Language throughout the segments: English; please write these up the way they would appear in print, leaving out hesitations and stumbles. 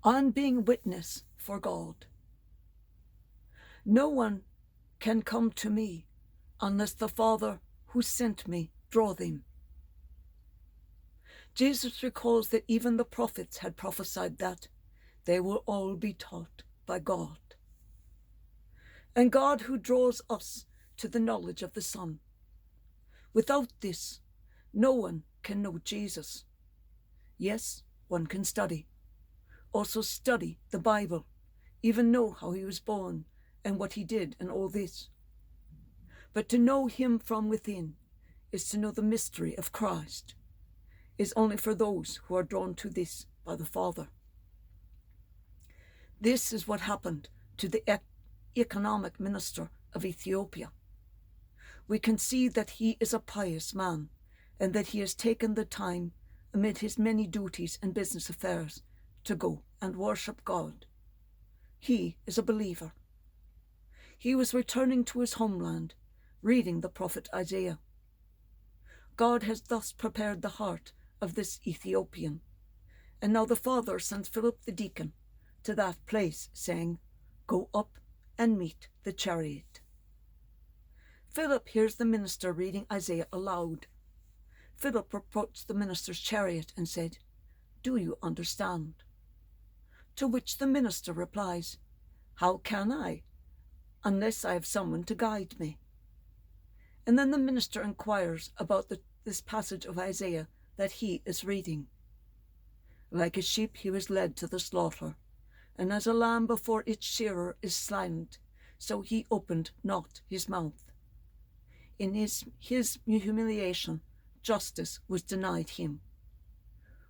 on being witness for God. No one can come to me unless the Father who sent me draw them. Jesus recalls that even the prophets had prophesied that they will all be taught by God. And God who draws us to the knowledge of the Son. Without this, no one can know Jesus. Yes, one can study. Also study the Bible, even know how he was born and what he did and all this. But to know him from within is to know the mystery of Christ, is only for those who are drawn to this by the Father. This is what happened to the economic minister of Ethiopia. We can see that he is a pious man and that he has taken the time amid his many duties and business affairs to go and worship God. He is a believer. He was returning to his homeland, reading the prophet Isaiah. God has thus prepared the heart of this Ethiopian, and now the Father sends Philip the deacon to that place, saying, "Go up and meet the chariot." Philip hears the minister reading Isaiah aloud. Philip approached the minister's chariot and said, "Do you understand?" To which the minister replies, "How can I, unless I have someone to guide me?" And then the minister inquires about this passage of Isaiah that he is reading. Like a sheep he was led to the slaughter, and as a lamb before its shearer is silent, so he opened not his mouth. In his humiliation, justice was denied him.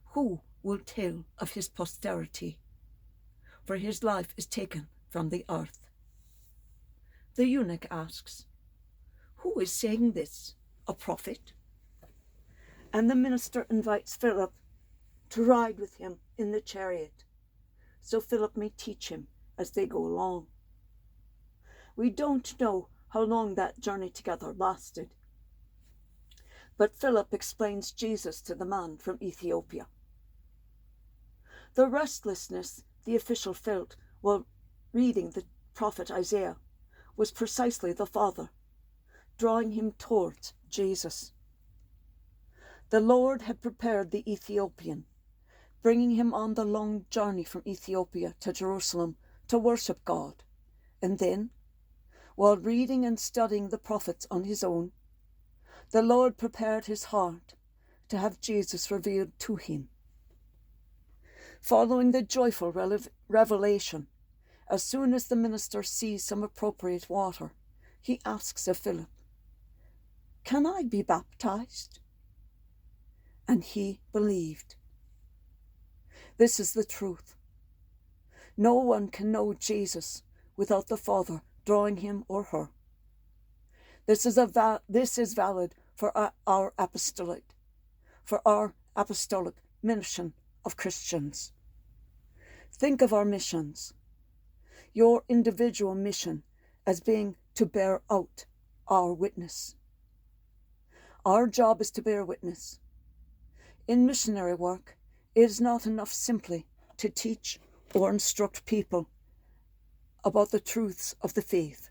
Who will tell of his posterity? For his life is taken from the earth. The eunuch asks, "Who is saying this? A prophet?" And the minister invites Philip to ride with him in the chariot, so Philip may teach him as they go along. We don't know how long that journey together lasted, but Philip explains Jesus to the man from Ethiopia. The restlessness the official felt while reading the prophet Isaiah was precisely the Father, drawing him towards Jesus. The Lord had prepared the Ethiopian, bringing him on the long journey from Ethiopia to Jerusalem to worship God, and then, while reading and studying the prophets on his own, the Lord prepared his heart to have Jesus revealed to him. Following the joyful revelation, as soon as the minister sees some appropriate water, he asks of Philip, "Can I be baptized?" And he believed. This is the truth. No one can know Jesus without the Father drawing him or her. This is valid for our apostolate mission of Christians. Think of our missions, your individual mission, as being to bear out our witness. Our job is to bear witness. In missionary work, it is not enough simply to teach or instruct people about the truths of the faith.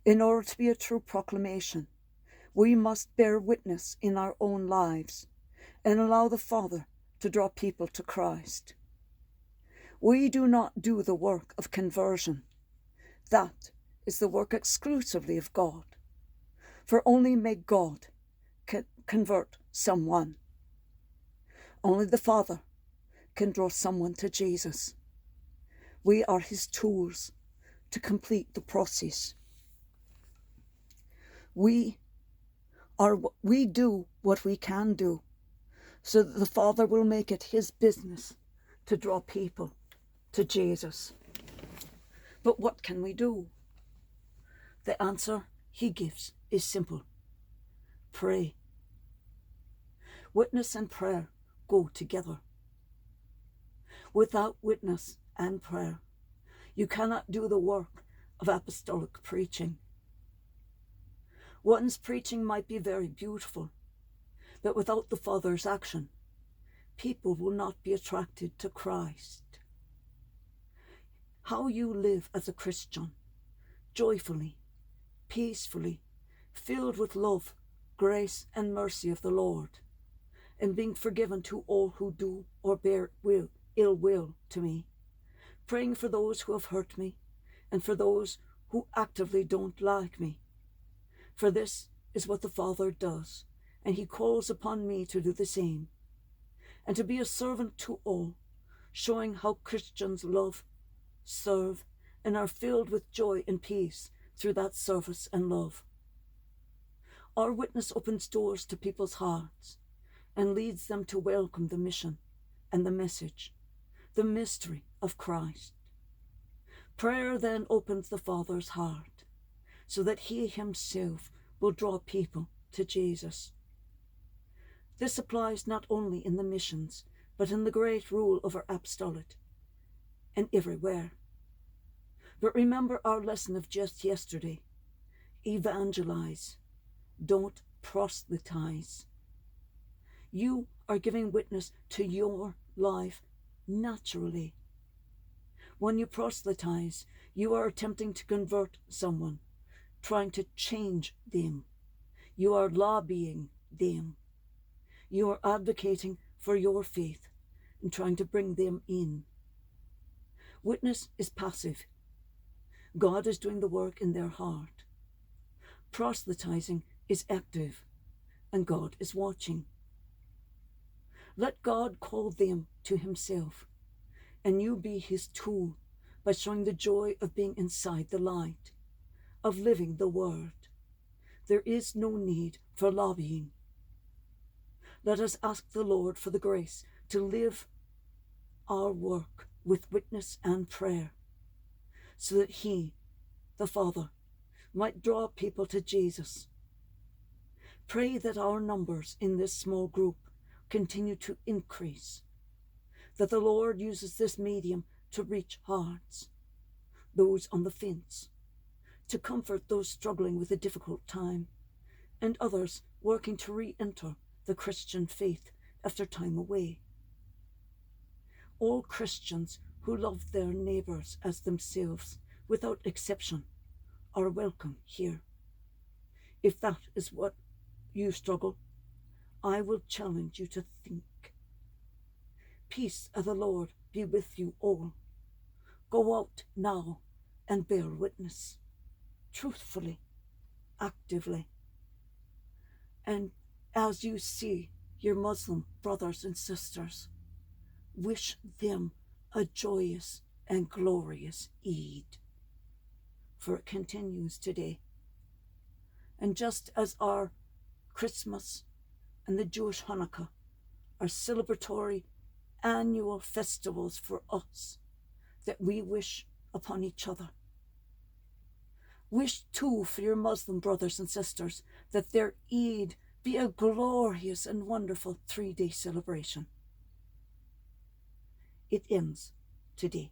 In order to be a true proclamation, we must bear witness in our own lives and allow the Father to draw people to Christ. We do not do the work of conversion. That is the work exclusively of God. For only may God convert someone. Only the Father can draw someone to Jesus. We are his tools to complete the process. We do what we can do so that the Father will make it his business to draw people to Jesus. But what can we do? The answer he gives is simple. Pray. Witness and prayer go together. Without witness and prayer, you cannot do the work of apostolic preaching. One's preaching might be very beautiful, but without the Father's action, people will not be attracted to Christ. how you live as a Christian, joyfully, peacefully, filled with love, grace, and mercy of the Lord, and being forgiven to all who do or bear ill will to me, praying for those who have hurt me, and for those who actively don't like me. For this is what the Father does, and he calls upon me to do the same, and to be a servant to all, showing how Christians love, serve, and are filled with joy and peace through that service and love. Our witness opens doors to people's hearts and leads them to welcome the mission and the message, the mystery of Christ. Prayer then opens the Father's heart so that he himself will draw people to Jesus. This applies not only in the missions, but in the great rule of our apostolate and everywhere. But remember our lesson of just yesterday. Evangelize. Don't proselytize. You are giving witness to your life naturally. When you proselytize, you are attempting to convert someone, trying to change them. You are lobbying them. You are advocating for your faith and trying to bring them in. Witness is passive. God is doing the work in their heart. Proselytizing is active, and God is watching. Let God call them to himself, and you be his tool by showing the joy of being inside the light, of living the word. There is no need for lobbying. Let us ask the Lord for the grace to live our work with witness and prayer, so that he, the Father, might draw people to Jesus. Pray that our numbers in this small group continue to increase, that the Lord uses this medium to reach hearts, those on the fence, to comfort those struggling with a difficult time, and others working to re-enter the Christian faith after time away. All Christians who love their neighbours as themselves, without exception, are welcome here. If that is what you struggle, I will challenge you to think. Peace of the Lord be with you all. Go out now and bear witness, truthfully, actively. And as you see your Muslim brothers and sisters, wish them a joyous and glorious Eid, for it continues today. And just as our Christmas and the Jewish Hanukkah are celebratory annual festivals for us that we wish upon each other, wish too for your Muslim brothers and sisters that their Eid be a glorious and wonderful 3-day celebration. It ends today.